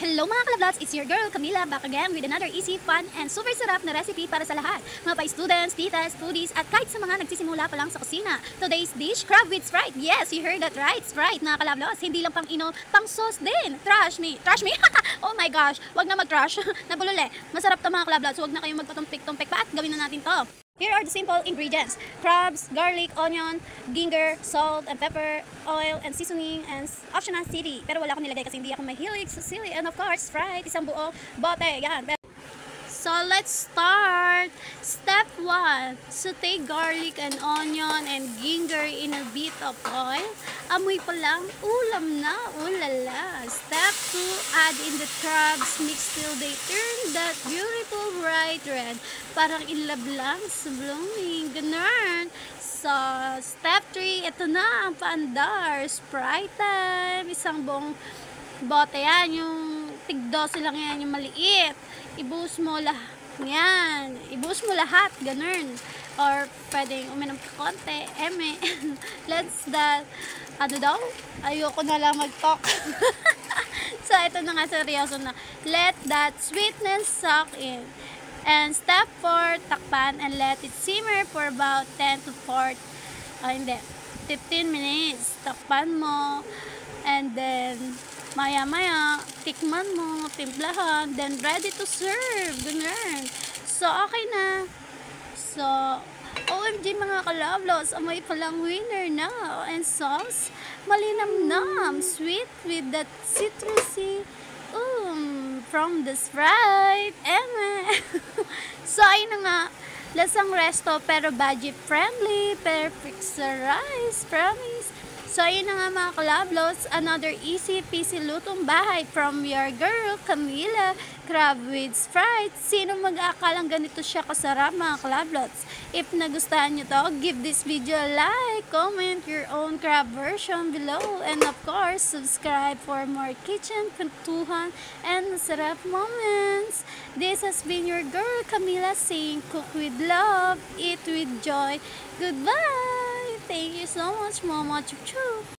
Hello mga kalablots, it's your girl Camila back again with another easy, fun, and super sarap na recipe para sa lahat. Mga pa-students, titas, foodies, at kahit sa mga nagsisimula pa lang sa kusina. Today's dish, crab with Sprite. Yes, you heard that right, Sprite mga kalablots. Hindi lang pang inom, pang sauce din. Trash me. Oh my gosh, wag na mag-trash. Nabulole. Masarap to mga kalablots, wag na kayong magpatumpik-tumpik pa at gawin na natin to. Here are the simple ingredients: crabs, garlic, onion, ginger, salt, and pepper, oil, and seasoning, and optional sili. Pero wala akong nilagay kasi hindi ako mahilig sa sili. And of course, Sprite, isang buong bote. Yan. So let's start. Step 1. Saute garlic and onion and ginger in a bit of oil. Amoy pa lang, ulam na, ulala. Step 2. Add in the crabs, mix till they turn that beautiful bright red. Parang in love lang sa blooming. Ganun. So, step 3. Ito na ang paandar. Sprite time. Isang buong bote yan. Yung tig-12 lang yan, yung maliit. Ibuhos mo lahat. Yan. Ibuhos mo lahat. Ganun. Or, pwedeng uminom ka konti. Eme. Let's that. Ano daw? Ayoko na lang mag-talk. So, ito na nga, seryoso na. Let that sweetness suck in. And step 4, takpan and let it simmer for about 10 to 15 minutes. Takpan mo. And then, maya-maya, tikman mo, timplahan, then ready to serve. Ganun. So, okay na. So, OMG mga kalablos, amoy palang winner na. And sauce, malinamnam, sweet with that citrusy, from the Sprite. So, ayun na nga. Lasang resto pero budget friendly. Perfect sa rice. Promise. So, ayun na nga mga kalablots, another easy peasy lutong bahay from your girl, Camila. Crab with Sprite. Sino mag-aakalang ganito siya kasarap mga kalablots? If nagustuhan nyo to, give this video a like, comment your own crab version below, and of course, subscribe for more kitchen kwentuhan and masarap moments. This has been your girl, Camila, saying cook with love, eat with joy. Goodbye! Thank you so much, Mama Chuchu.